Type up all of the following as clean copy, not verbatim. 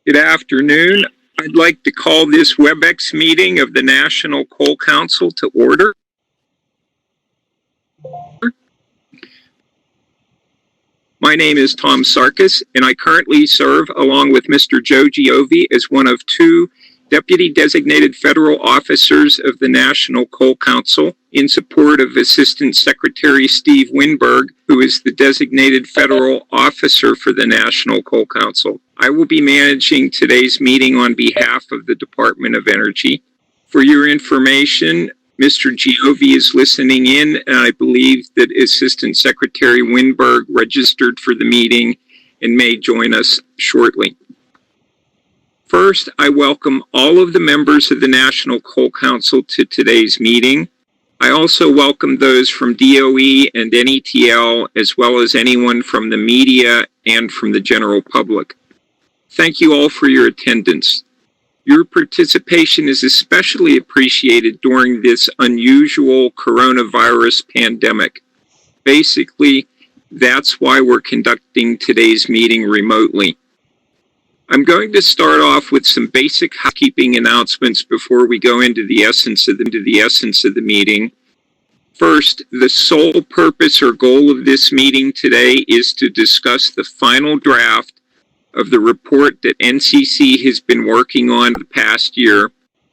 Good afternoon. I'd like to call this WebEx meeting of the National Coal Council to order. My name is Tom Sarkis, and I currently serve along with Mr. Joe Giovi as one of two Deputy Designated Federal Officers of the National Coal Council in support of Assistant Secretary Steve Winberg, who is the Designated Federal Officer for the National Coal Council. I will be managing today's meeting on behalf of the Department of Energy. For your information, Mr. Giovi is listening in, and I believe that Assistant Secretary Winberg registered for the meeting and may join us shortly. First, I welcome all of the members of the National Coal Council to today's meeting. I also welcome those from DOE and NETL, as well as anyone from the media and from the general public. Thank you all for your attendance. Your participation is especially appreciated during this unusual coronavirus pandemic. Basically, that's why we're conducting today's meeting remotely. I'm going to start off with some basic housekeeping announcements before we go into the essence of the meeting. First, the sole purpose or goal of this meeting today is to discuss the final draft of the report that NCC has been working on the past year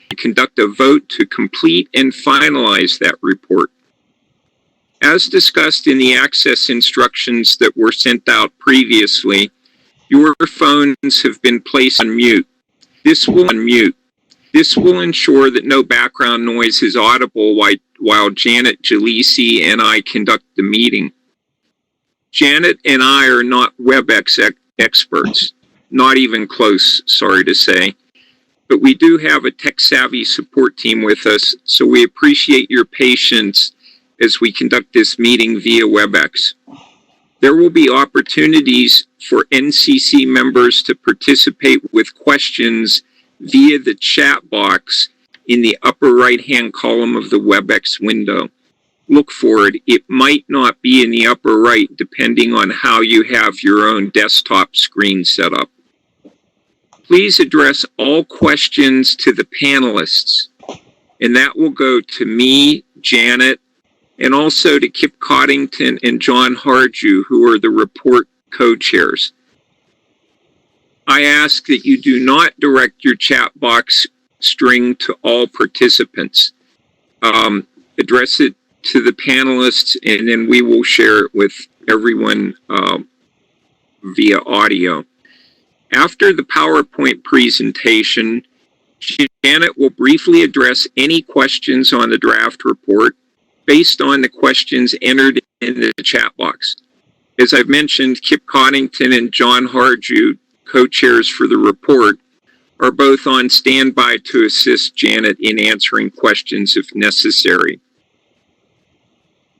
and conduct a vote to complete and finalize that report. As discussed in the access instructions that were sent out previously, your phones have been placed on mute. This will ensure that no background noise is audible while Janet Jalisi and I conduct the meeting. Janet and I are not WebEx experts, not even close, sorry to say, but we do have a tech-savvy support team with us, so we appreciate your patience as we conduct this meeting via WebEx. There will be opportunities for NCC members to participate with questions via the chat box in the upper right-hand column of the WebEx window. Look for it. It might not be in the upper right, depending on how you have your own desktop screen set up. Please address all questions to the panelists, and that will go to me, Janet, and also to Kip Coddington and John Harju, who are the report co-chairs. I ask that you do not direct your chat box string to all participants. Address it to the panelists, and then we will share it with everyone via audio. After the PowerPoint presentation, Janet will briefly address any questions on the draft report based on the questions entered in the chat box. As I've mentioned, Kip Coddington and John Harju, co-chairs for the report, are both on standby to assist Janet in answering questions if necessary.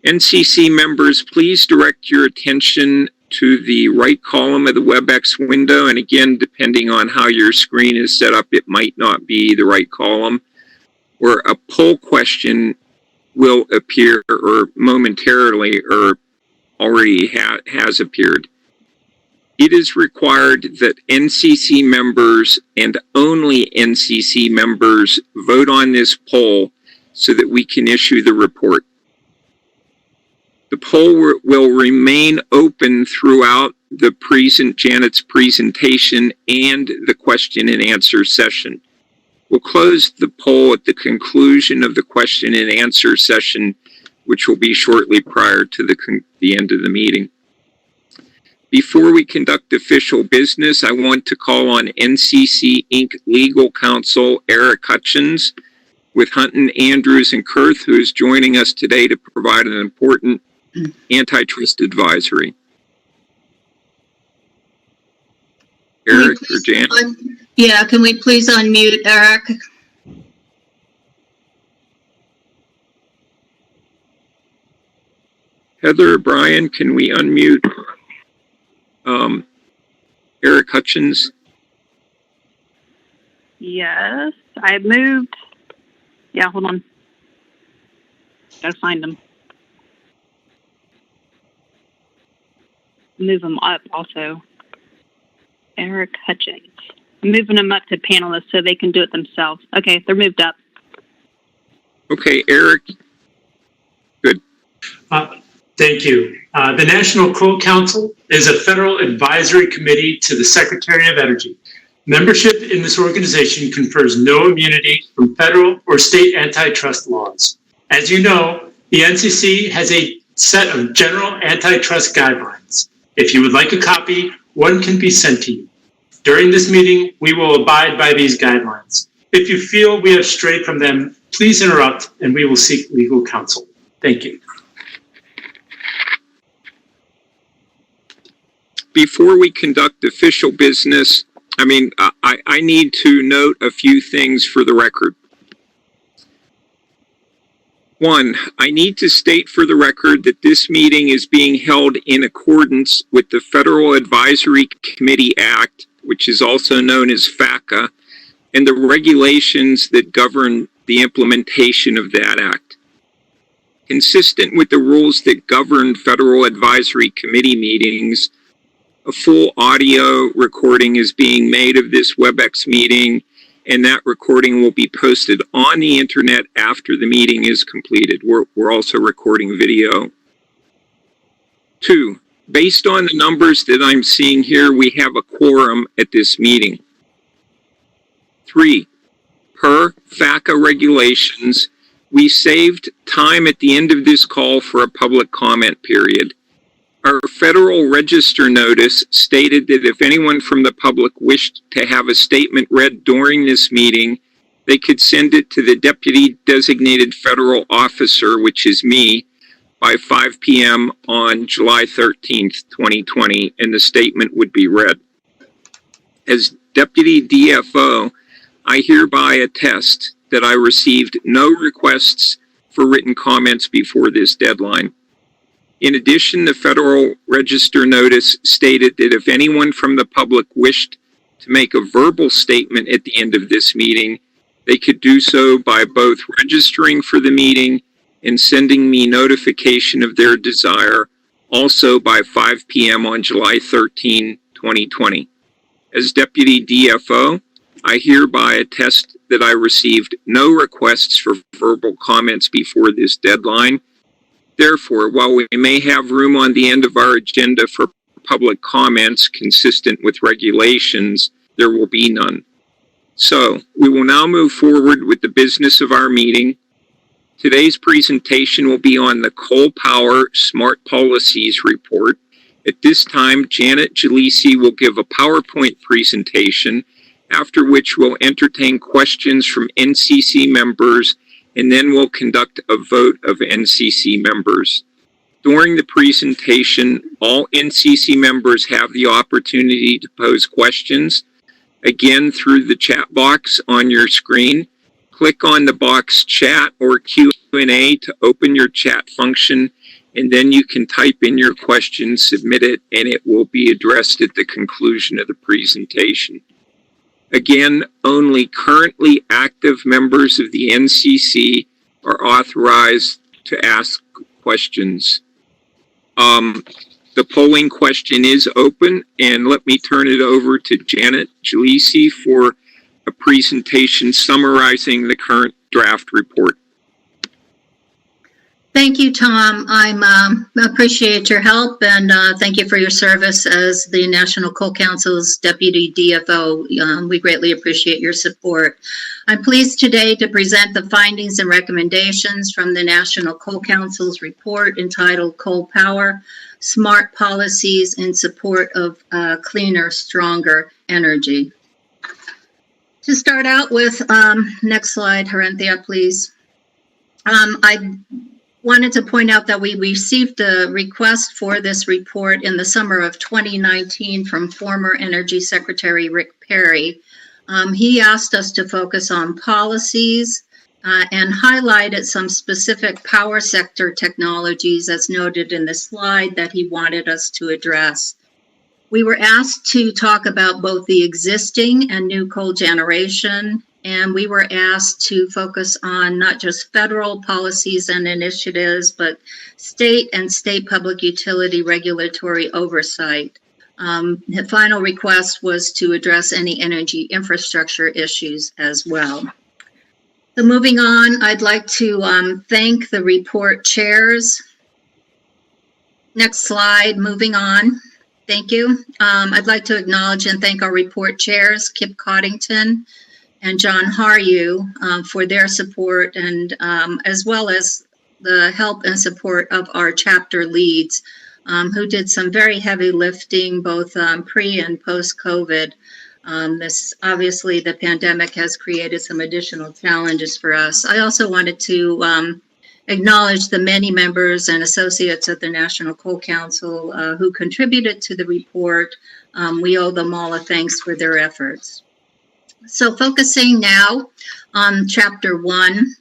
NCC members, please direct your attention to the right column of the WebEx window, and again, depending on how your screen is set up, it might not be the right column, where a poll question will appear or momentarily or already has appeared. It is required that NCC members and only NCC members vote on this poll so that we can issue the report. The poll will remain open throughout the Janet's presentation and the question and answer session. We'll close the poll at the conclusion of the question and answer session, which will be shortly prior to the end of the meeting. Before we conduct official business, I want to call on NCC Inc. Legal Counsel Eric Hutchins with Hunton, Andrews, and Kurth, who is joining us today to provide an important antitrust advisory. Eric or Jan? Yeah, can we please unmute Eric? Heather or Brian, can we unmute Eric Hutchins? Yes, I moved. Yeah, hold on. Gotta find them. Move them up also. Eric Hutchins. moving them up to panelists so they can do it themselves. Okay, they're moved up. Okay, Eric. Good. Thank you. The National Coal Council is a federal advisory committee to the Secretary of Energy. Membership in this organization confers no immunity from federal or state antitrust laws. As you know, the NCC has a set of general antitrust guidelines. If you would like a copy, one can be sent to you. During this meeting, we will abide by these guidelines. If you feel we have strayed from them, please interrupt and we will seek legal counsel. Thank you. Before we conduct official business, I need to note a few things for the record. One, I need to state for the record that this meeting is being held in accordance with the Federal Advisory Committee Act, which is also known as FACA, and the regulations that govern the implementation of that act. Consistent with the rules that govern Federal Advisory Committee meetings, a full audio recording is being made of this WebEx meeting, and that recording will be posted on the internet after the meeting is completed. We're also recording video. 2, based on the numbers that I'm seeing here, we have a quorum at this meeting. 3, per FACA regulations, we saved time at the end of this call for a public comment period. Our Federal Register notice stated that if anyone from the public wished to have a statement read during this meeting, they could send it to the Deputy Designated Federal Officer, which is me, by 5 p.m. on July 13th, 2020, and the statement would be read. As Deputy DFO, I hereby attest that I received no requests for written comments before this deadline. In addition, the Federal Register notice stated that if anyone from the public wished to make a verbal statement at the end of this meeting, they could do so by both registering for the meeting and sending me notification of their desire, also by 5 p.m. on July 13, 2020. As Deputy DFO, I hereby attest that I received no requests for verbal comments before this deadline. Therefore, while we may have room on the end of our agenda for public comments consistent with regulations, there will be none. So, we will now move forward with the business of our meeting. Today's presentation will be on the Coal Power Smart Policies Report. At this time, Janet Jalisi will give a PowerPoint presentation, after which we'll entertain questions from NCC members, and then we'll conduct a vote of NCC members. During the presentation, all NCC members have the opportunity to pose questions. Again, through the chat box on your screen, click on the box Chat or Q&A to open your chat function, and then you can type in your question, submit it, and it will be addressed at the conclusion of the presentation. Again, only currently active members of the NCC are authorized to ask questions. The polling question is open, and let me turn it over to Janet Jalisi for a presentation summarizing the current draft report. Thank you, Tom. I appreciate your help, and thank you for your service as the National Coal Council's Deputy DFO. We greatly appreciate your support. I'm pleased today to present the findings and recommendations from the National Coal Council's report entitled Coal Power, Smart Policies in Support of Cleaner, Stronger Energy. To start out with, next slide, Herenthia, please. I wanted to point out that we received a request for this report in the summer of 2019 from former Energy Secretary Rick Perry. He asked us to focus on policies and highlighted some specific power sector technologies as noted in the slide that he wanted us to address. We were asked to talk about both the existing and new coal generation, and we were asked to focus on not just federal policies and initiatives, but state and state public utility regulatory oversight. The final request was to address any energy infrastructure issues as well. So moving on, I'd like to thank the report chairs. Next slide, moving on. Thank you. I'd like to acknowledge and thank our report chairs, Kip Coddington and John Haryu, for their support, and as well as the help and support of our chapter leads, who did some very heavy lifting, both pre and post-COVID. This obviously, the pandemic has created some additional challenges for us. I also wanted to acknowledge the many members and associates of the National Coal Council who contributed to the report. We owe them all a thanks for their efforts. So focusing now on Chapter 1,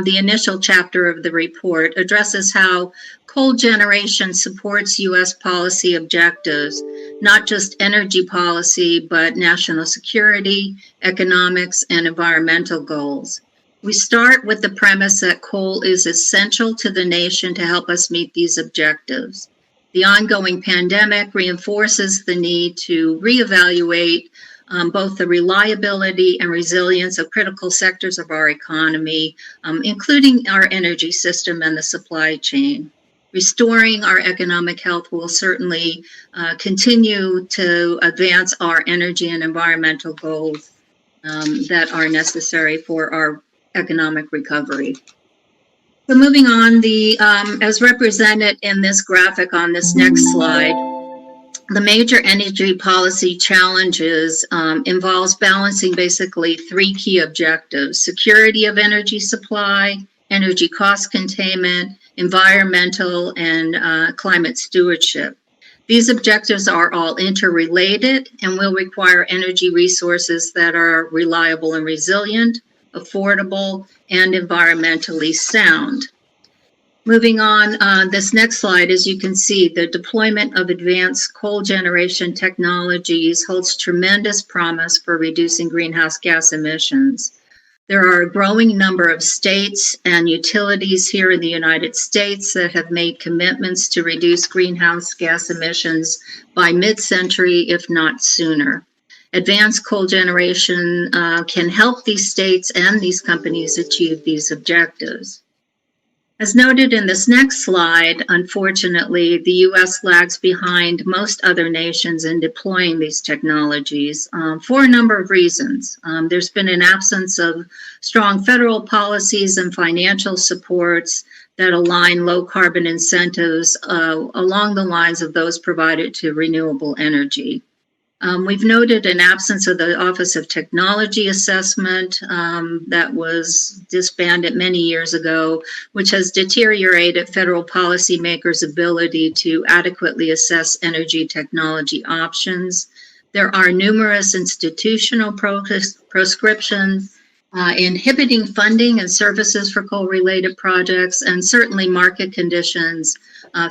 the initial chapter of the report addresses how coal generation supports U.S. policy objectives, not just energy policy, but national security, economics, and environmental goals. We start with the premise that coal is essential to the nation to help us meet these objectives. The ongoing pandemic reinforces the need to reevaluate both the reliability and resilience of critical sectors of our economy, including our energy system and the supply chain. Restoring our economic health will certainly continue to advance our energy and environmental goals that are necessary for our economic recovery. So moving on, as represented in this graphic on this next slide, the major energy policy challenges involves balancing basically three key objectives: security of energy supply, energy cost containment, environmental and climate stewardship. These objectives are all interrelated and will require energy resources that are reliable and resilient, affordable, and environmentally sound. Moving on, this next slide, as you can see, the deployment of advanced coal generation technologies holds tremendous promise for reducing greenhouse gas emissions. There are a growing number of states and utilities here in the United States that have made commitments to reduce greenhouse gas emissions by mid-century, if not sooner. Advanced coal generation can help these states and these companies achieve these objectives. As noted in this next slide, unfortunately, the U.S. lags behind most other nations in deploying these technologies for a number of reasons. There's been an absence of strong federal policies and financial supports that align low carbon incentives along the lines of those provided to renewable energy. We've noted an absence of the Office of Technology Assessment that was disbanded many years ago, which has deteriorated federal policymakers' ability to adequately assess energy technology options. There are numerous institutional proscriptions inhibiting funding and services for coal-related projects, and certainly market conditions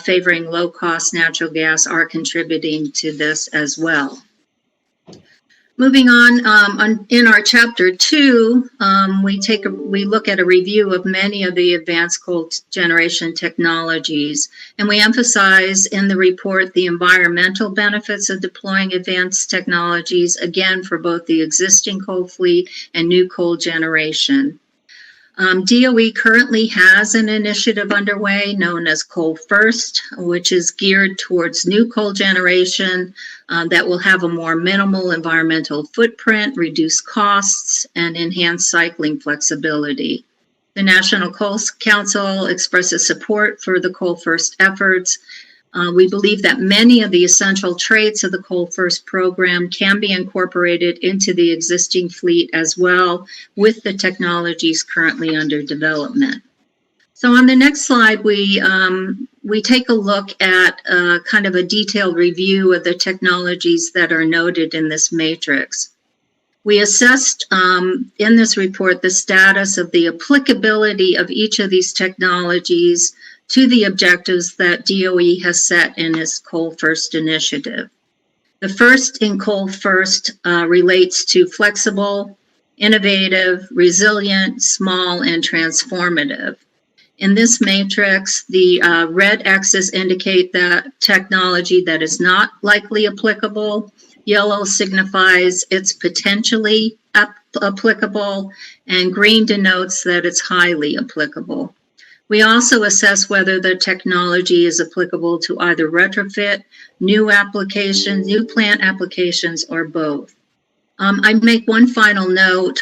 favoring low-cost natural gas are contributing to this as well. Moving on, in our Chapter 2, we look at a review of many of the advanced coal generation technologies, and we emphasize in the report the environmental benefits of deploying advanced technologies, again, for both the existing coal fleet and new coal generation. DOE currently has an initiative underway known as Coal First, which is geared towards new coal generation that will have a more minimal environmental footprint, reduce costs, and enhance cycling flexibility. The National Coal Council expresses support for the Coal First efforts. We believe that many of the essential traits of the Coal First program can be incorporated into the existing fleet as well, with the technologies currently under development. So on the next slide, we take a look at kind of a detailed review of the technologies that are noted in this matrix. We assessed in this report the status of the applicability of each of these technologies to the objectives that DOE has set in its Coal First initiative. The first in Coal First relates to flexible, innovative, resilient, small, and transformative. In this matrix, the red X's indicate that technology that is not likely applicable. Yellow signifies it's potentially applicable, and green denotes that it's highly applicable. We also assess whether the technology is applicable to either retrofit, new applications, new plant applications, or both. I'd make one final note.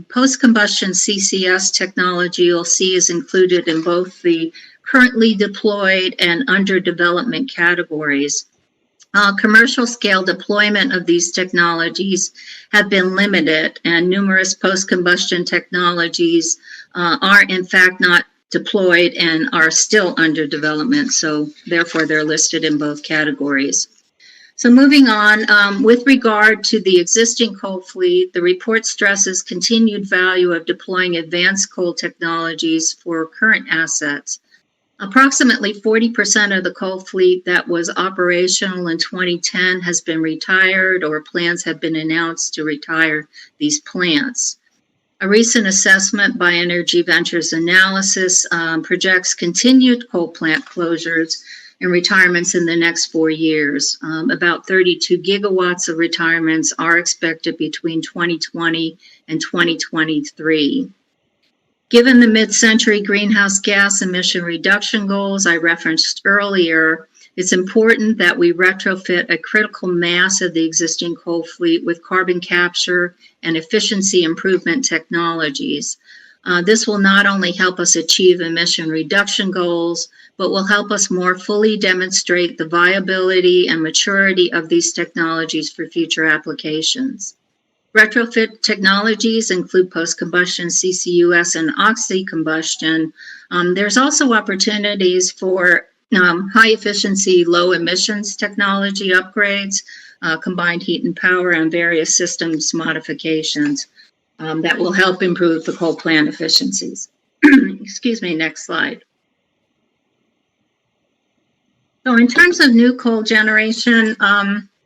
Post-combustion CCS technology you'll see is included in both the currently deployed and under development categories. Commercial scale deployment of these technologies have been limited, and numerous post-combustion technologies are in fact not deployed and are still under development, so therefore they're listed in both categories. So moving on, with regard to the existing coal fleet, the report stresses continued value of deploying advanced coal technologies for current assets. Approximately 40% of the coal fleet that was operational in 2010 has been retired, or plans have been announced to retire these plants. A recent assessment by Energy Ventures Analysis projects continued coal plant closures and retirements in the next 4 years. About 32 gigawatts of retirements are expected between 2020 and 2023. Given the mid-century greenhouse gas emission reduction goals I referenced earlier, it's important that we retrofit a critical mass of the existing coal fleet with carbon capture and efficiency improvement technologies. This will not only help us achieve emission reduction goals, but will help us more fully demonstrate the viability and maturity of these technologies for future applications. Retrofit technologies include post-combustion CCUS and oxy-combustion. There's also opportunities for high-efficiency, low-emissions technology upgrades, combined heat and power, and various systems modifications that will help improve the coal plant efficiencies. Excuse me, next slide. So in terms of new coal generation,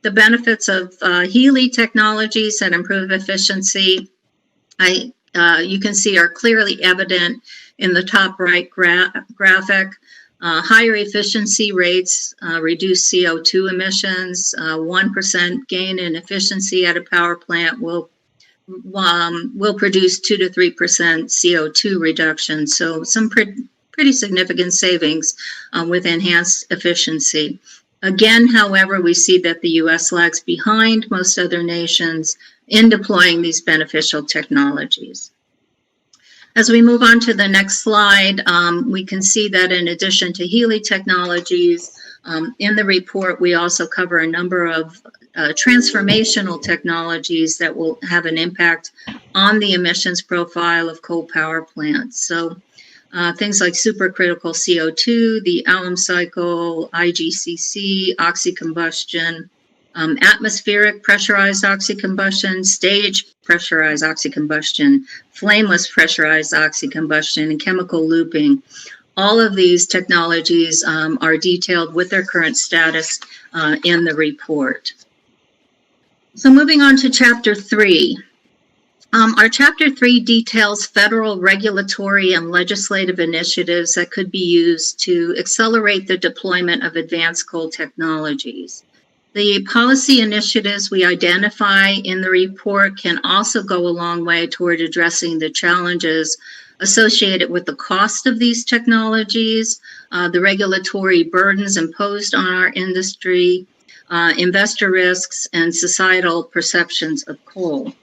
the benefits of HELE technologies that improve efficiency, you can see are clearly evident in the top right graphic. Higher efficiency rates reduce CO2 emissions. 1% gain in efficiency at a power plant will produce 2 to 3% CO2 reduction. So some pretty significant savings with enhanced efficiency. Again, however, we see that the U.S. lags behind most other nations in deploying these beneficial technologies. As we move on to the next slide, we can see that in addition to HELE technologies, in the report, we also cover a number of transformational technologies that will have an impact on the emissions profile of coal power plants. So things like supercritical CO2, the alum cycle, IGCC, oxy-combustion, atmospheric pressurized oxy-combustion, stage pressurized oxy-combustion, flameless pressurized oxy-combustion, and chemical looping. All of these technologies are detailed with their current status in the report. So moving on to Chapter 3. Our Chapter 3 details federal regulatory and legislative initiatives that could be used to accelerate the deployment of advanced coal technologies. The policy initiatives we identify in the report can also go a long way toward addressing the challenges associated with the cost of these technologies, the regulatory burdens imposed on our industry, investor risks, and societal perceptions of coal.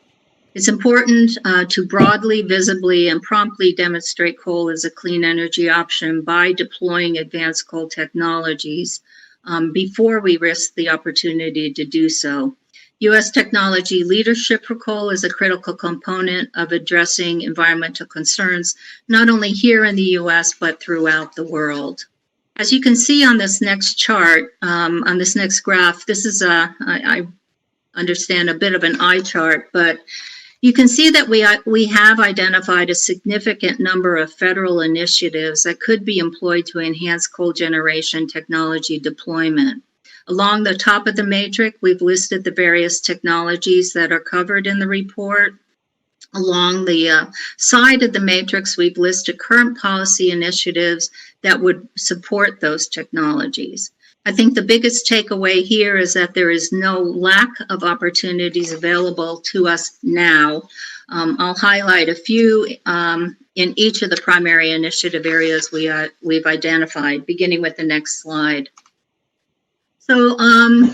It's important to broadly, visibly, and promptly demonstrate coal as a clean energy option by deploying advanced coal technologies before we risk the opportunity to do so. U.S. technology leadership for coal is a critical component of addressing environmental concerns, not only here in the U.S., but throughout the world. As you can see on this next chart, on this next graph, this is I understand a bit of an eye chart, but you can see that we have identified a significant number of federal initiatives that could be employed to enhance coal generation technology deployment. Along the top of the matrix, we've listed the various technologies that are covered in the report. Along the side of the matrix, we've listed current policy initiatives that would support those technologies. I think the biggest takeaway here is that there is no lack of opportunities available to us now. I'll highlight a few in each of the primary initiative areas we've identified, beginning with the next slide. So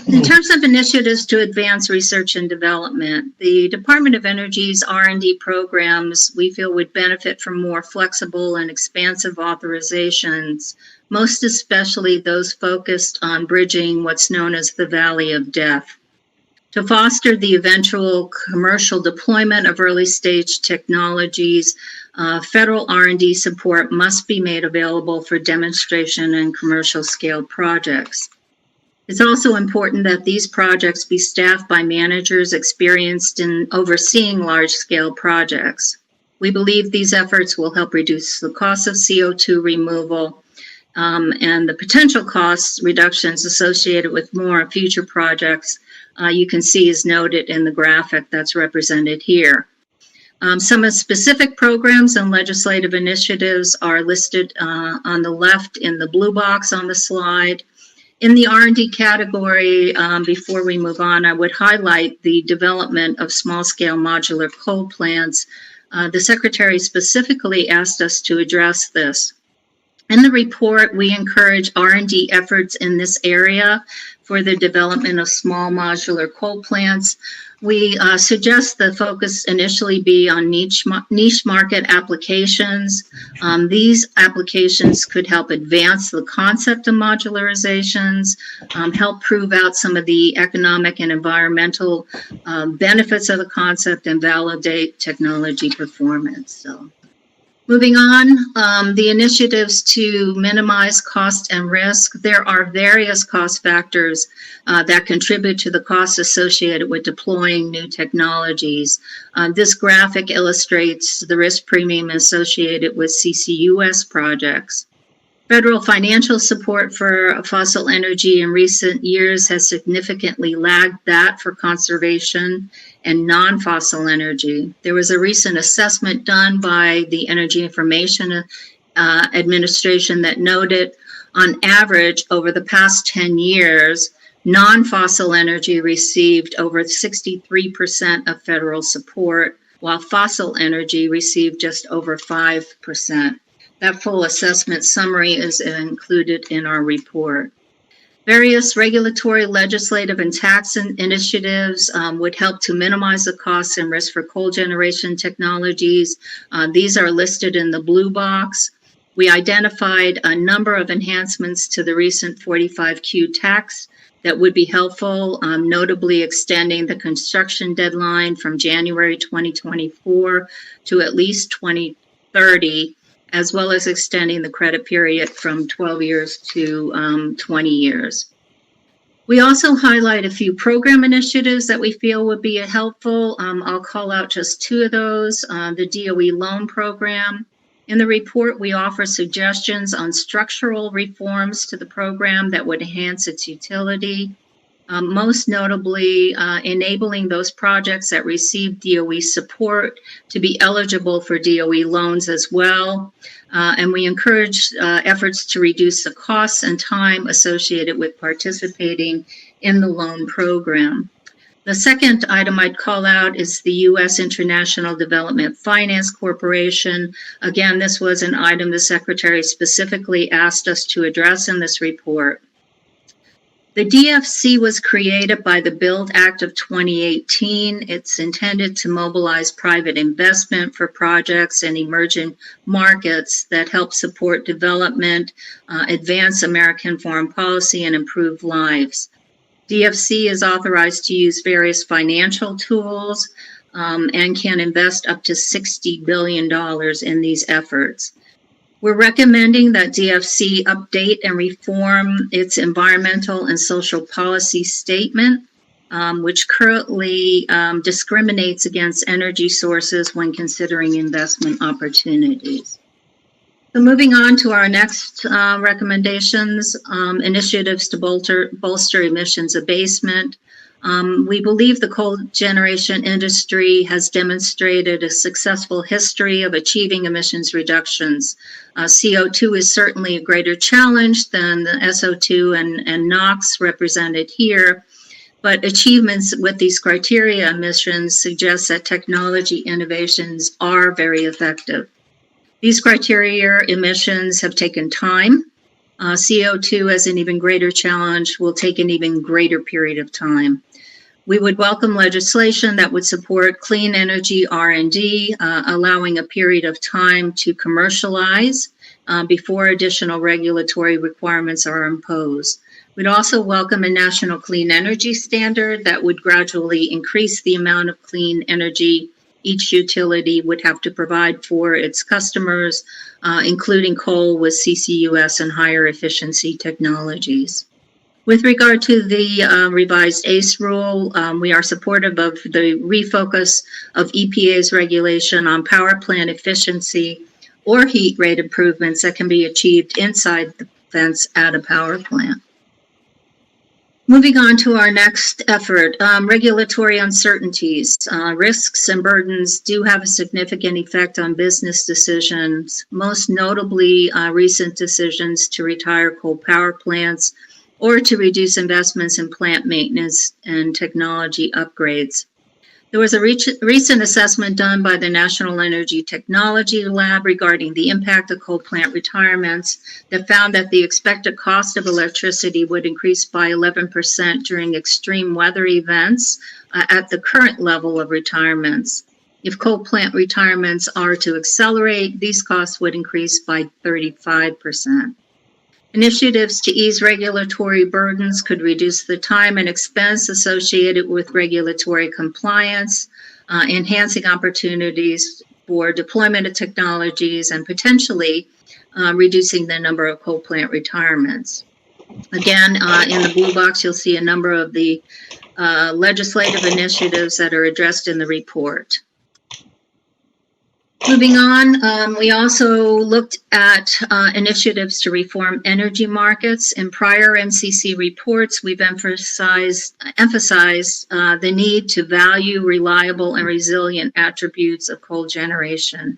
in terms of initiatives to advance research and development, the Department of Energy's R&D programs we feel would benefit from more flexible and expansive authorizations, most especially those focused on bridging what's known as the Valley of Death. To foster the eventual commercial deployment of early stage technologies, federal R&D support must be made available for demonstration and commercial scale projects. It's also important that these projects be staffed by managers experienced in overseeing large-scale projects. We believe these efforts will help reduce the cost of CO2 removal and the potential cost reductions associated with more future projects you can see is noted in the graphic that's represented here. Some of the specific programs and legislative initiatives are listed on the left in the blue box on the slide. In the R&D category, before we move on, I would highlight the development of small-scale modular coal plants. The Secretary specifically asked us to address this. In the report, we encourage R&D efforts in this area for the development of small modular coal plants. We suggest the focus initially be on niche market applications. These applications could help advance the concept of modularizations, help prove out some of the economic and environmental benefits of the concept, and validate technology performance. So, moving on, the initiatives to minimize cost and risk. There are various cost factors that contribute to the costs associated with deploying new technologies. This graphic illustrates the risk premium associated with CCUS projects. Federal financial support for fossil energy in recent years has significantly lagged that for conservation and non-fossil energy. There was a recent assessment done by the Energy Information Administration that noted, on average, over the past 10 years, non-fossil energy received over 63% of federal support, while fossil energy received just over 5%. That full assessment summary is included in our report. Various regulatory, legislative, and tax initiatives would help to minimize the costs and risk for coal generation technologies. These are listed in the blue box. We identified a number of enhancements to the recent 45Q tax that would be helpful, notably extending the construction deadline from January 2024 to at least 2030, as well as extending the credit period from 12 years to 20 years. We also highlight a few program initiatives that we feel would be helpful. I'll call out just two of those. The DOE loan program. In the report, we offer suggestions on structural reforms to the program that would enhance its utility, most notably enabling those projects that receive DOE support to be eligible for DOE loans as well. And we encourage efforts to reduce the costs and time associated with participating in the loan program. The second item I'd call out is the U.S. International Development Finance Corporation. Again, this was an item the Secretary specifically asked us to address in this report. The DFC was created by the BUILD Act of 2018. It's intended to mobilize private investment for projects in emerging markets that help support development, advance American foreign policy, and improve lives. DFC is authorized to use various financial tools and can invest up to $60 billion in these efforts. We're recommending that DFC update and reform its environmental and social policy statement, which currently discriminates against energy sources when considering investment opportunities. So moving on to our next recommendations, initiatives to bolster emissions abatement. We believe the coal generation industry has demonstrated a successful history of achieving emissions reductions. CO2 is certainly a greater challenge than the SO2 and NOx represented here, but achievements with these criteria emissions suggest that technology innovations are very effective. These criteria emissions have taken time. CO2 as an even greater challenge will take an even greater period of time. We would welcome legislation that would support clean energy R&D, allowing a period of time to commercialize before additional regulatory requirements are imposed. We'd also welcome a national clean energy standard that would gradually increase the amount of clean energy each utility would have to provide for its customers, including coal with CCUS and higher efficiency technologies. With regard to the revised ACE rule, we are supportive of the refocus of EPA's regulation on power plant efficiency or heat rate improvements that can be achieved inside the fence at a power plant. Moving on to our next effort, regulatory uncertainties. Risks and burdens do have a significant effect on business decisions, most notably recent decisions to retire coal power plants or to reduce investments in plant maintenance and technology upgrades. There was a recent assessment done by the National Energy Technology Lab regarding the impact of coal plant retirements that found that the expected cost of electricity would increase by 11% during extreme weather events at the current level of retirements. If coal plant retirements are to accelerate, these costs would increase by 35%. Initiatives to ease regulatory burdens could reduce the time and expense associated with regulatory compliance, enhancing opportunities for deployment of technologies and potentially reducing the number of coal plant retirements. Again, in the blue box, you'll see a number of the legislative initiatives that are addressed in the report. Moving on, we also looked at initiatives to reform energy markets. In prior MCC reports, we've emphasized the need to value reliable and resilient attributes of coal generation.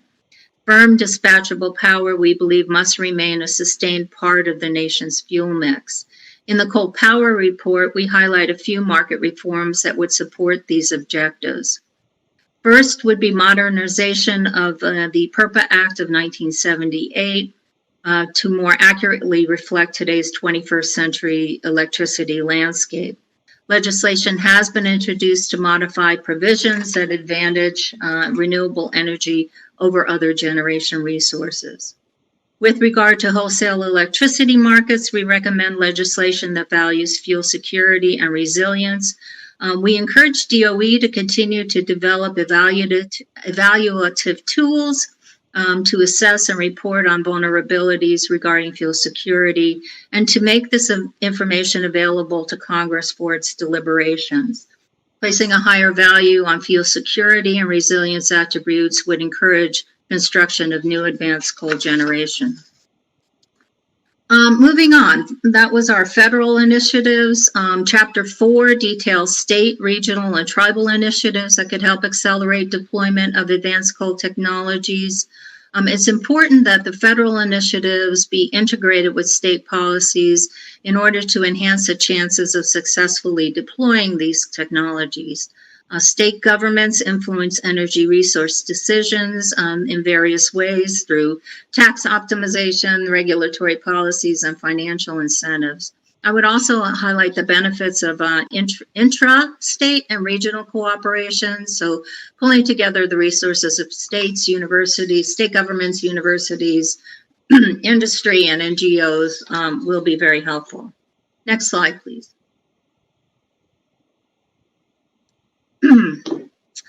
Firm dispatchable power, we believe, must remain a sustained part of the nation's fuel mix. In the coal power report, we highlight a few market reforms that would support these objectives. First would be modernization of the PURPA Act of 1978 to more accurately reflect today's 21st century electricity landscape. Legislation has been introduced to modify provisions that advantage renewable energy over other generation resources. With regard to wholesale electricity markets, we recommend legislation that values fuel security and resilience. We encourage DOE to continue to develop evaluative tools to assess and report on vulnerabilities regarding fuel security and to make this information available to Congress for its deliberations. Placing a higher value on fuel security and resilience attributes would encourage construction of new advanced coal generation. Moving on, that was our federal initiatives. Chapter 4 details state, regional, and tribal initiatives that could help accelerate deployment of advanced coal technologies. It's important that the federal initiatives be integrated with state policies in order to enhance the chances of successfully deploying these technologies. State governments influence energy resource decisions in various ways through tax optimization, regulatory policies, and financial incentives. I would also highlight the benefits of intra-state and regional cooperation, so pulling together the resources of states, universities, state governments, universities, industry, and NGOs will be very helpful. Next slide, please.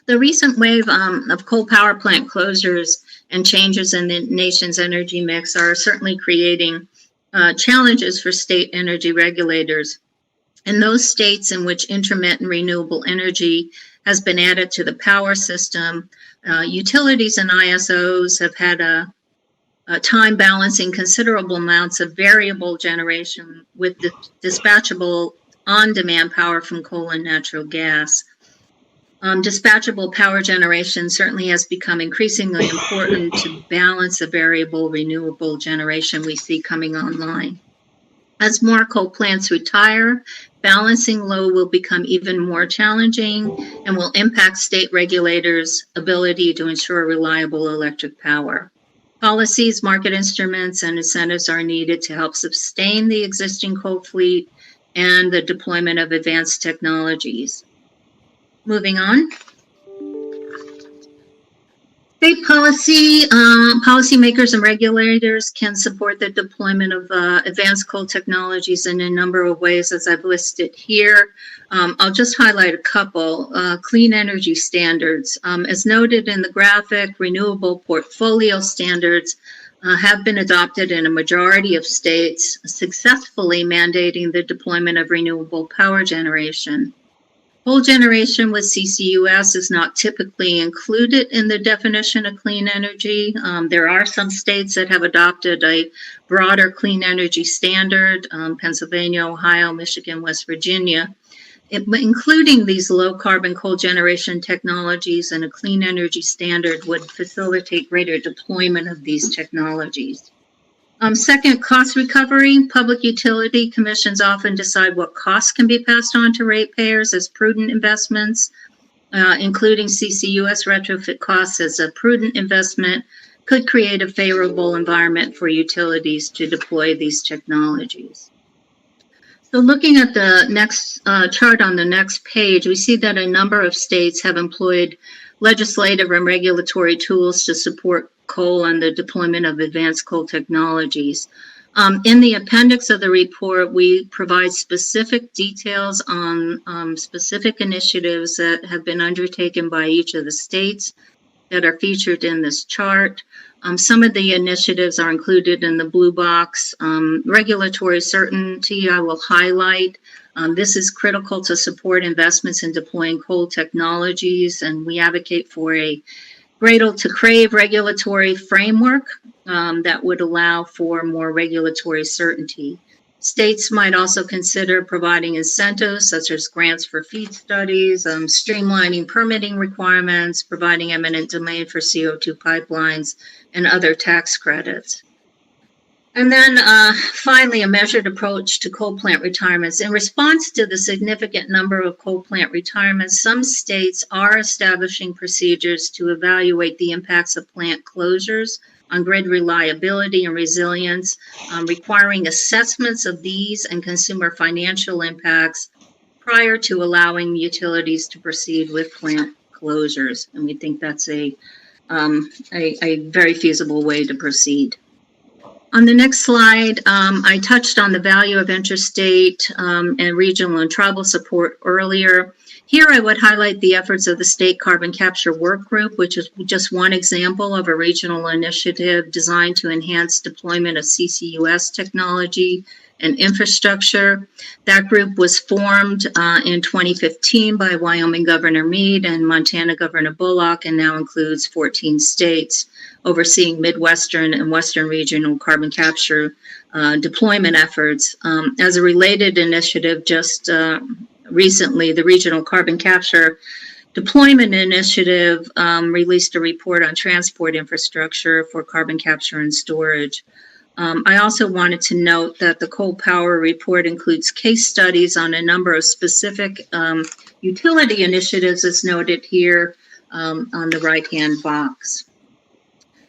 The recent wave of coal power plant closures and changes in the nation's energy mix are certainly creating challenges for state energy regulators. In those states in which intermittent renewable energy has been added to the power system, utilities and ISOs have had a time balancing considerable amounts of variable generation with the dispatchable on-demand power from coal and natural gas. Dispatchable power generation certainly has become increasingly important to balance the variable renewable generation we see coming online. As more coal plants retire, balancing load will become even more challenging and will impact state regulators' ability to ensure reliable electric power. Policies, market instruments, and incentives are needed to help sustain the existing coal fleet and the deployment of advanced technologies. Moving on. State policymakers and regulators can support the deployment of advanced coal technologies in a number of ways, as I've listed here. I'll just highlight a couple. Clean energy standards. As noted in the graphic, renewable portfolio standards have been adopted in a majority of states, successfully mandating the deployment of renewable power generation. Coal generation with CCUS is not typically included in the definition of clean energy. There are some states that have adopted a broader clean energy standard, Pennsylvania, Ohio, Michigan, West Virginia. Including these low carbon coal generation technologies and a clean energy standard would facilitate greater deployment of these technologies. Second, cost recovery. Public utility commissions often decide what costs can be passed on to ratepayers as prudent investments, including CCUS retrofit costs as a prudent investment could create a favorable environment for utilities to deploy these technologies. So looking at the next chart on the next page, we see that a number of states have employed legislative and regulatory tools to support coal and the deployment of advanced coal technologies. In the appendix of the report, we provide specific details on specific initiatives that have been undertaken by each of the states that are featured in this chart. Some of the initiatives are included in the blue box. Regulatory certainty, I will highlight. This is critical to support investments in deploying coal technologies, and we advocate for a cradle to crave regulatory framework that would allow for more regulatory certainty. States might also consider providing incentives such as grants for FEED studies, streamlining permitting requirements, providing eminent domain for CO2 pipelines, and other tax credits. And then finally, a measured approach to coal plant retirements. In response to the significant number of coal plant retirements, some states are establishing procedures to evaluate the impacts of plant closures on grid reliability and resilience, requiring assessments of these and consumer financial impacts prior to allowing utilities to proceed with plant closures. And we think that's a very feasible way to proceed. On the next slide, I touched on the value of interstate and regional and tribal support earlier. Here I would highlight the efforts of the State Carbon Capture Work Group, which is just one example of a regional initiative designed to enhance deployment of CCUS technology and infrastructure. That group was formed in 2015 by Wyoming Governor Meade and Montana Governor Bullock, and now includes 14 states, overseeing Midwestern and Western regional carbon capture deployment efforts. As a related initiative, just recently, the Regional Carbon Capture Deployment Initiative released a report on transport infrastructure for carbon capture and storage. I also wanted to note that the Coal Power Report includes case studies on a number of specific utility initiatives as noted here on the right-hand box.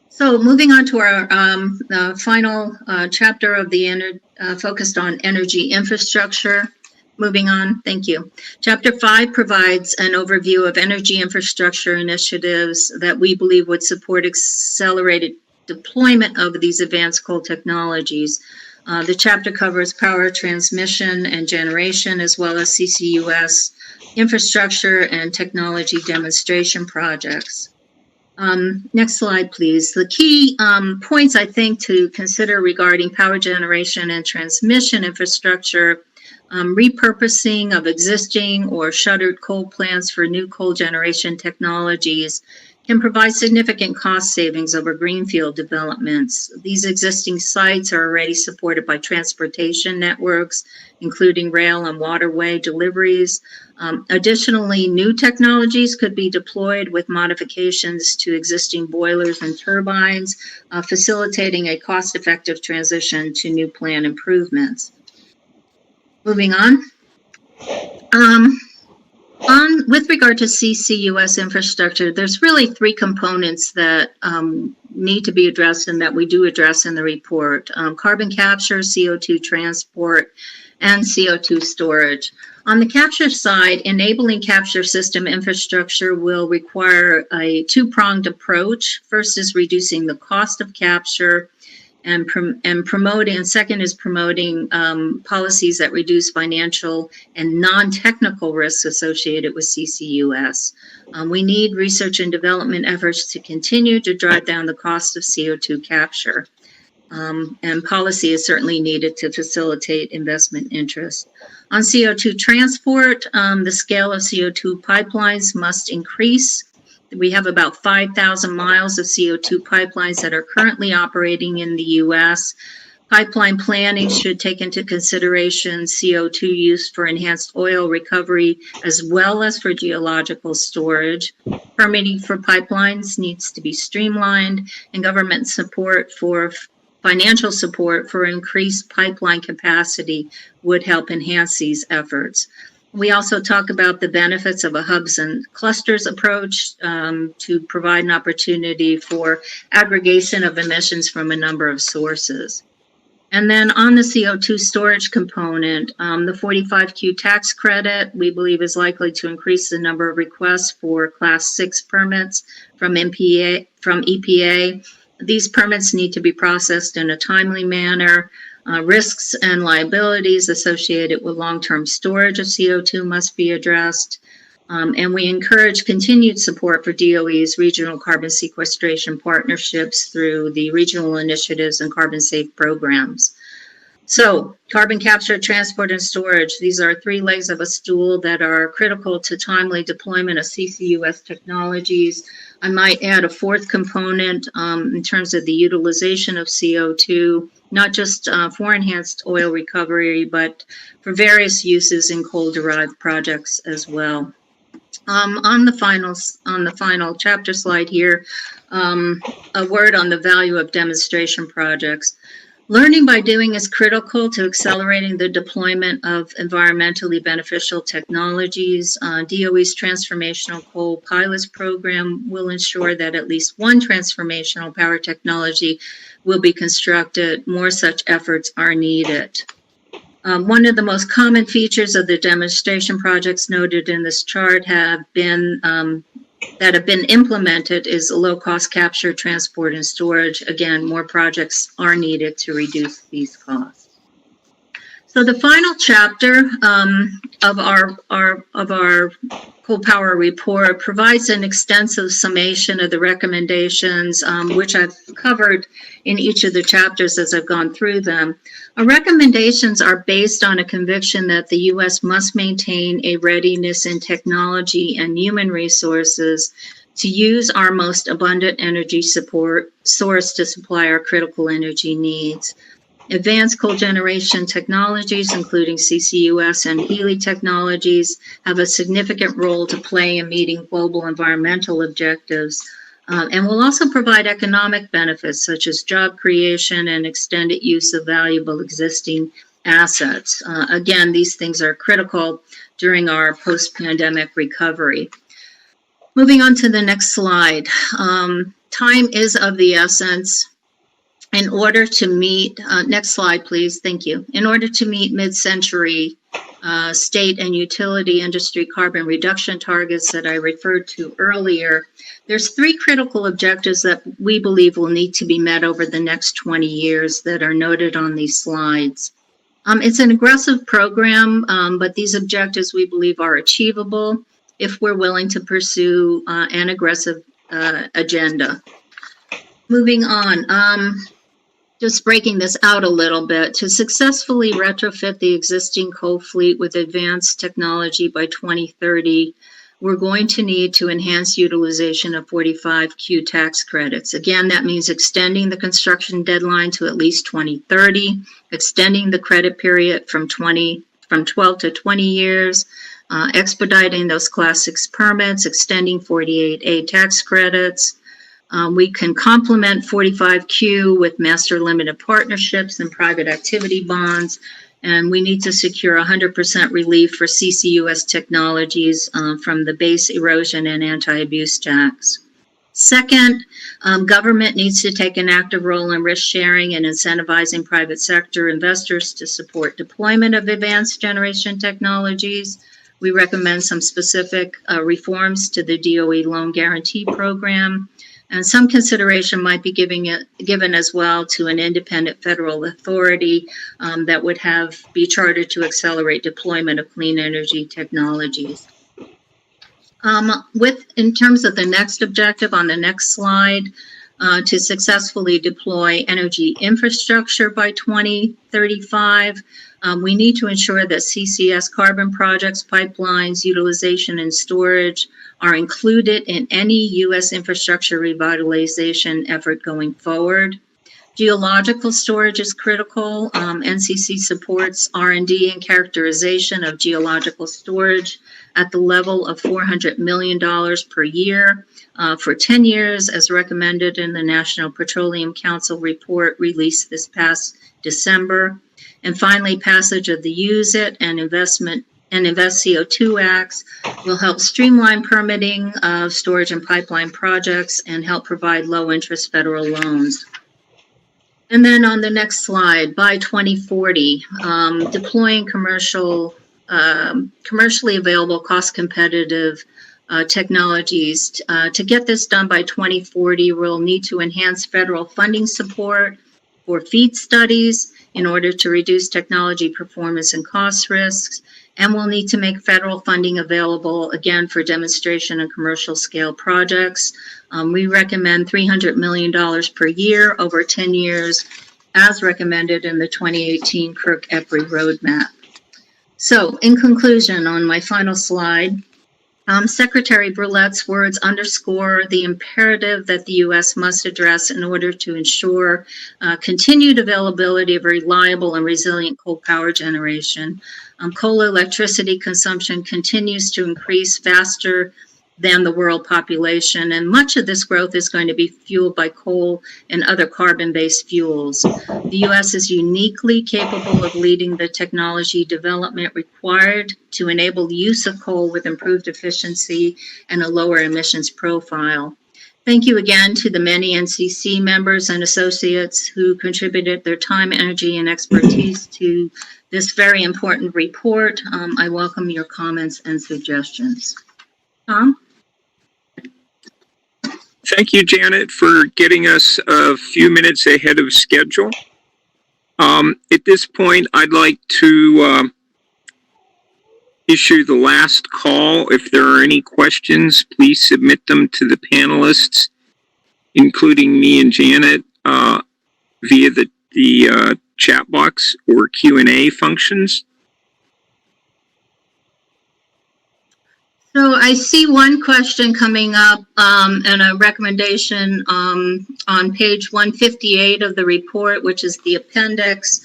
So moving on to our final chapter of the focused on energy infrastructure. Moving on, thank you. Chapter 5 provides an overview of energy infrastructure initiatives that we believe would support accelerated deployment of these advanced coal technologies. The chapter covers power transmission and generation, as well as CCUS infrastructure and technology demonstration projects. Next slide, please. The key points I think to consider regarding power generation and transmission infrastructure: repurposing of existing or shuttered coal plants for new coal generation technologies can provide significant cost savings over greenfield developments. These existing sites are already supported by transportation networks, including rail and waterway deliveries. Additionally, new technologies could be deployed with modifications to existing boilers and turbines, facilitating a cost-effective transition to new plant improvements. Moving on. With regard to CCUS infrastructure, there's really three components that need to be addressed and that we do address in the report: carbon capture, CO2 transport, and CO2 storage. On the capture side, enabling capture system infrastructure will require a two-pronged approach. First is reducing the cost of capture, and promoting, and second is promoting policies that reduce financial and non-technical risks associated with CCUS. We need research and development efforts to continue to drive down the cost of CO2 capture. And policy is certainly needed to facilitate investment interest. On CO2 transport, the scale of CO2 pipelines must increase. We have about 5,000 miles of CO2 pipelines that are currently operating in the U.S. Pipeline planning should take into consideration CO2 use for enhanced oil recovery as well as for geological storage. Permitting for pipelines needs to be streamlined, and government support for financial support for increased pipeline capacity would help enhance these efforts. We also talk about the benefits of a hubs and clusters approach to provide an opportunity for aggregation of emissions from a number of sources. And then on the CO2 storage component, the 45Q tax credit, we believe, is likely to increase the number of requests for Class 6 permits from EPA. These permits need to be processed in a timely manner. Risks and liabilities associated with long-term storage of CO2 must be addressed. And we encourage continued support for DOE's regional carbon sequestration partnerships through the regional initiatives and carbon safe programs. So, carbon capture, transport, and storage, these are three legs of a stool that are critical to timely deployment of CCUS technologies. I might add a fourth component in terms of the utilization of CO2, not just for enhanced oil recovery, but for various uses in coal-derived projects as well. On the final chapter slide here, a word on the value of demonstration projects. Learning by doing is critical to accelerating the deployment of environmentally beneficial technologies. DOE's Transformational Coal Pilots Program will ensure that at least one transformational power technology will be constructed. More such efforts are needed. One of the most common features of the demonstration projects noted in this chart have been implemented is low-cost capture, transport, and storage. Again, more projects are needed to reduce these costs. So the final chapter of our Coal Power Report provides an extensive summation of the recommendations, which I've covered in each of the chapters as I've gone through them. Our recommendations are based on a conviction that the U.S. must maintain a readiness in technology and human resources to use our most abundant energy source to supply our critical energy needs. Advanced coal generation technologies, including CCUS and HELI technologies, have a significant role to play in meeting global environmental objectives, and will also provide economic benefits such as job creation and extended use of valuable existing assets. Again, these things are critical during our post-pandemic recovery. Moving on to the next slide. Time is of the essence. In order to meet, next slide, please, thank you. In order to meet mid-century state and utility industry carbon reduction targets that I referred to earlier, there's three critical objectives that we believe will need to be met over the next 20 years that are noted on these slides. It's an aggressive program, but these objectives we believe are achievable if we're willing to pursue an aggressive agenda. Moving on, just breaking this out a little bit, to successfully retrofit the existing coal fleet with advanced technology by 2030, we're going to need to enhance utilization of 45Q tax credits. Again, that means extending the construction deadline to at least 2030, extending the credit period from 12 to 20 years, expediting those Class 6 permits, extending 48A tax credits. We can complement 45Q with master limited partnerships and private activity bonds. And we need to secure 100% relief for CCUS technologies from the base erosion and anti-abuse tax. Second, government needs to take an active role in risk sharing and incentivizing private sector investors to support deployment of advanced generation technologies. We recommend some specific reforms to the DOE loan guarantee program. And some consideration might be given as well to an independent federal authority that would be chartered to accelerate deployment of clean energy technologies. In terms of the next objective on the next slide, to successfully deploy energy infrastructure by 2035, we need to ensure that CCS carbon projects, pipelines, utilization, and storage are included in any U.S. infrastructure revitalization effort going forward. Geological storage is critical. NCC supports R&D and characterization of geological storage at the level of $400 million per year for 10 years, as recommended in the National Petroleum Council report released this past December. And finally, passage of the Use It and Invest CO2 Acts will help streamline permitting of storage and pipeline projects and help provide low-interest federal loans. And then on the next slide, by 2040, deploying commercially available, cost-competitive technologies. To get this done by 2040, we'll need to enhance federal funding support for FEED studies in order to reduce technology performance and cost risks. And we'll need to make federal funding available, again, for demonstration and commercial scale projects. We recommend $300 million per year over 10 years, as recommended in the 2018 Kirk-EPRI roadmap. So, in conclusion, on my final slide, Secretary Brulette's words underscore the imperative that the U.S. must address in order to ensure continued availability of reliable and resilient coal power generation. Coal electricity consumption continues to increase faster than the world population, and much of this growth is going to be fueled by coal and other carbon-based fuels. The U.S. is uniquely capable of leading the technology development required to enable the use of coal with improved efficiency and a lower emissions profile. Thank you again to the many NCC members and associates who contributed their time, energy, and expertise to this very important report. I welcome your comments and suggestions. Tom? Thank you, Janet, for getting us a few minutes ahead of schedule. At this point, I'd like to issue the last call. If there are any questions, please submit them to the panelists, including me and Janet, via the chat box or Q&A functions. So I see one question coming up and a recommendation on page 158 of the report, which is the appendix.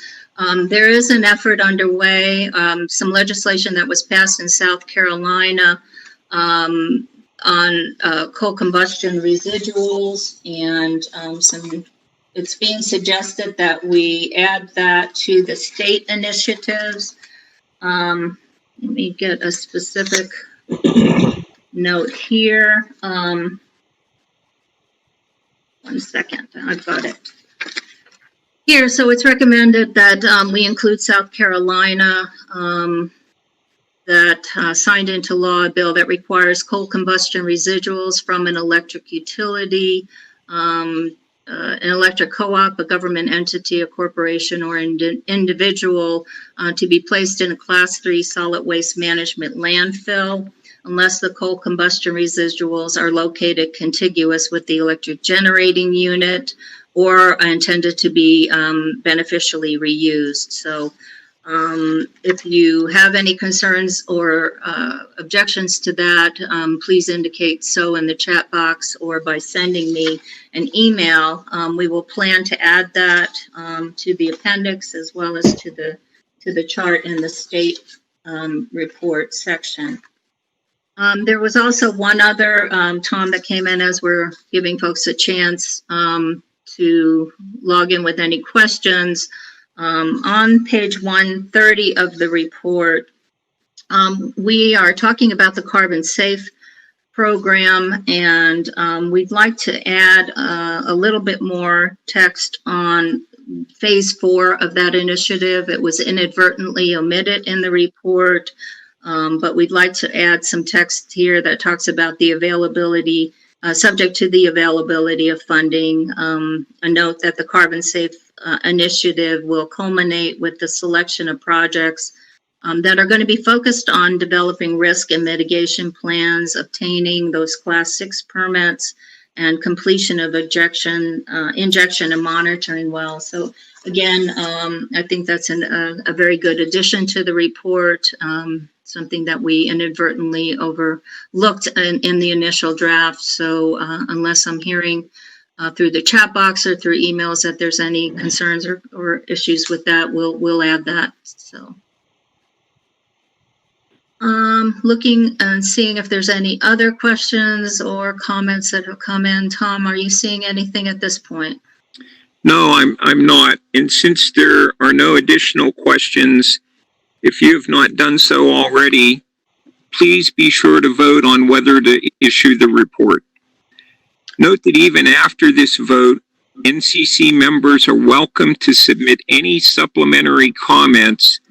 There is an effort underway, some legislation that was passed in South Carolina on coal combustion residuals, and it's being suggested that we add that to the state initiatives. Let me get a specific note here. 1 second, I've got it here. So it's recommended that we include South Carolina, that signed into law a bill that requires coal combustion residuals from an electric utility, an electric co-op, a government entity, a corporation, or an individual to be placed in a Class 3 solid waste management landfill unless the coal combustion residuals are located contiguous with the electric generating unit or are intended to be beneficially reused. So If you have any concerns or objections to that, please indicate so in the chat box or by sending me an email. We will plan to add that to the appendix as well as to the chart in the state report section. There was also one other, Tom, that came in as we're giving folks a chance to log in with any questions. On page 130 of the report, we are talking about the Carbon Safe program, and we'd like to add a little bit more text on phase 4 of that initiative. It was inadvertently omitted in the report, but we'd like to add some text here that talks about the availability, subject to the availability of funding. A note that the Carbon Safe initiative will culminate with the selection of projects that are going to be focused on developing risk and mitigation plans, obtaining those Class 6 permits, and completion of injection and monitoring wells. So again, I think that's a very good addition to the report, something that we inadvertently overlooked in the initial draft. So unless I'm hearing through the chat box or through emails that there's any concerns or issues with that, we'll add that. So looking and seeing if there's any other questions or comments that have come in. Tom, are you seeing anything at this point? No, I'm not. And since there are no additional questions, if you have not done so already, please be sure to vote on whether to issue the report. Note that even after this vote, NCC members are welcome to submit any supplementary comments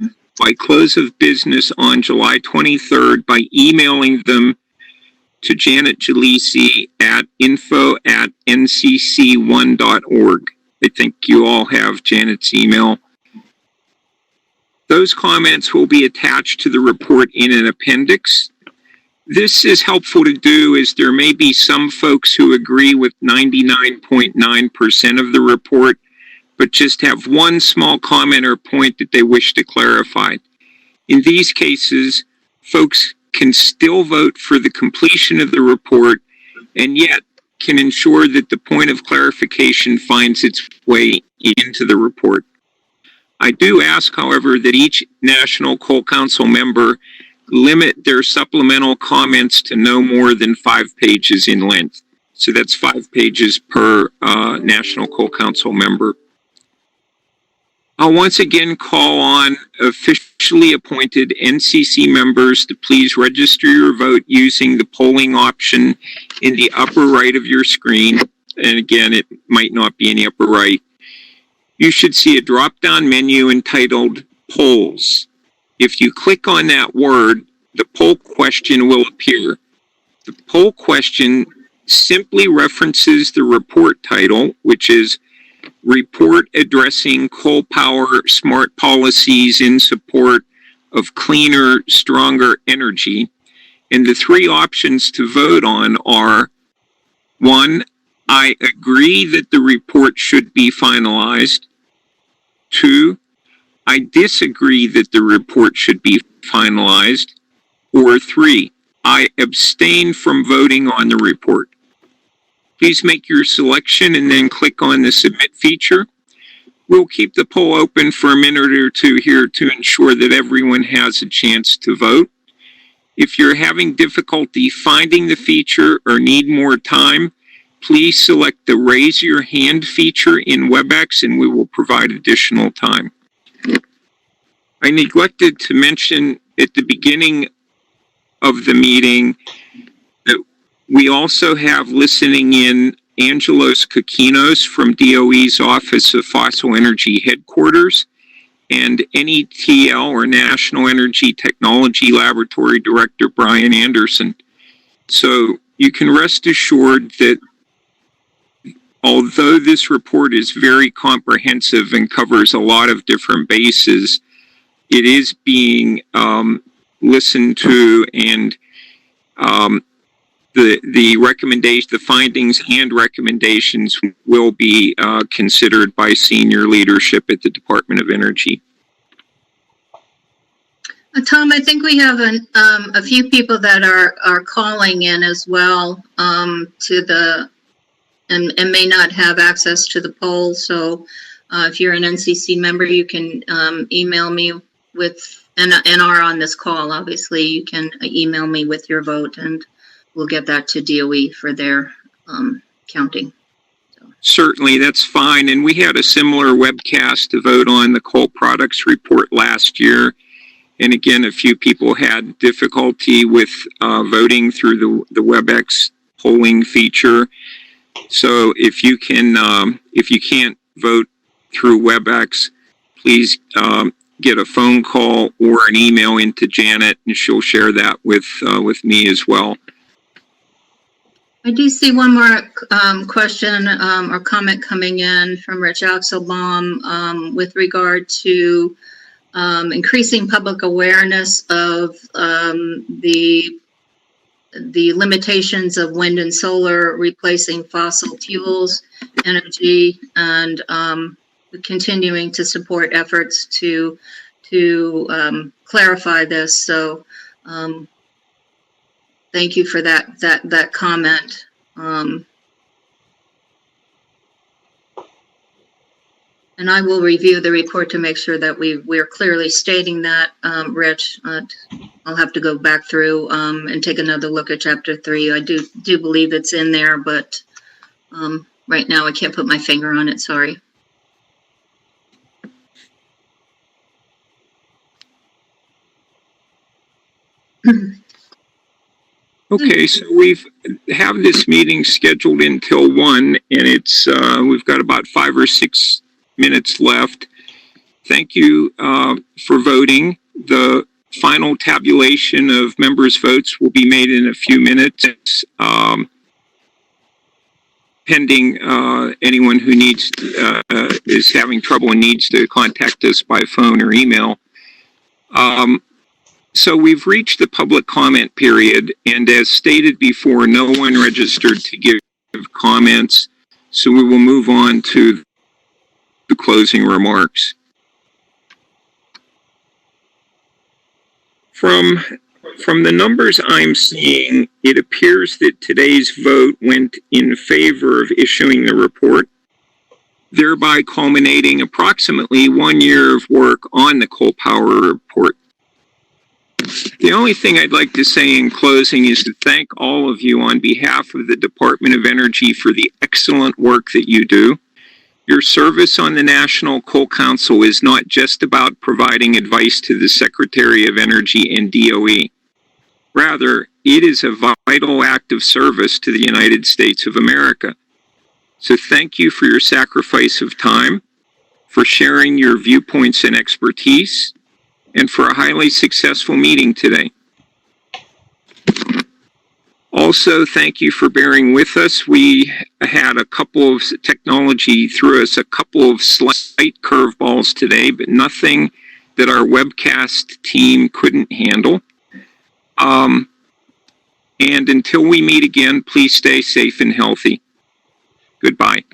by close of business on July 23rd by emailing them to Janet Jalisi at info@ncc1.org. I think you all have Janet's email. Those comments will be attached to the report in an appendix. This is helpful to do as there may be some folks who agree with 99.9% of the report, but just have one small comment or point that they wish to clarify. In these cases, folks can still vote for the completion of the report and yet can ensure that the point of clarification finds its way into the report. I do ask, however, that each National Coal Council member limit their supplemental comments to no more than 5 pages in length. So that's 5 pages per National Coal Council member. I'll once again call on officially appointed NCC members to please register your vote using the polling option in the upper right of your screen. And again, it might not be in the upper right. You should see a drop-down menu entitled Polls. If you click on that word, the poll question will appear. The poll question simply references the report title, which is Report Addressing Coal Power Smart Policies in Support of Cleaner, Stronger Energy. And the 3 options to vote on are 1, I agree that the report should be finalized. 2, I disagree that the report should be finalized. Or 3, I abstain from voting on the report. Please make your selection and then click on the Submit feature. We'll keep the poll open for a minute or two here to ensure that everyone has a chance to vote. If you're having difficulty finding the feature or need more time, please select the Raise Your Hand feature in WebEx and we will provide additional time. I neglected to mention at the beginning of the meeting that we also have listening in Angelos Kokinos from DOE's Office of Fossil Energy Headquarters and NETL, or National Energy Technology Laboratory Director Brian Anderson. So you can rest assured that although this report is very comprehensive and covers a lot of different bases, it is being listened to, and the findings and recommendations will be considered by senior leadership at the Department of Energy. Tom, I think we have a few people that are calling in as well to the and may not have access to the poll. So if you're an NCC member, you can email me with and are on this call. Obviously, you can email me with your vote, and we'll get that to DOE for their counting. Certainly, that's fine. And we had a similar webcast to vote on the coal products report last year. And again, a few people had difficulty with voting through the WebEx polling feature. So if you can't vote through WebEx, please get a phone call or an email into Janet, and she'll share that with me as well. I do see one more question or comment coming in from Rich Axelbaum with regard to increasing public awareness of the limitations of wind and solar replacing fossil fuels energy, and continuing to support efforts to clarify this. So thank you for that comment. And I will review the report to make sure that we're clearly stating that, Rich. I'll have to go back through and take another look at Chapter 3. I do believe it's in there, but right now I can't put my finger on it, sorry. Okay, so have this meeting scheduled until 1, and it's we've got about 5 or 6 minutes left. Thank you for voting. The final tabulation of members' votes will be made in a few minutes, pending anyone who is having trouble and needs to contact us by phone or email. So we've reached the public comment period, and as stated before, no one registered to give comments, so we will move on to the closing remarks. From the numbers I'm seeing, it appears that today's vote went in favor of issuing the report, thereby culminating approximately 1 year of work on the coal power report. The only thing I'd like to say in closing is to thank all of you on behalf of the Department of Energy for the excellent work that you do. Your service on the National Coal Council is not just about providing advice to the Secretary of Energy and DOE. Rather, it is a vital act of service to the United States of America. So thank you for your sacrifice of time, for sharing your viewpoints and expertise, and for a highly successful meeting today. Also, thank you for bearing with us. We had a couple of technology threw us a couple of slight curveballs today, but nothing that our webcast team couldn't handle. And until we meet again, please stay safe and healthy. Goodbye.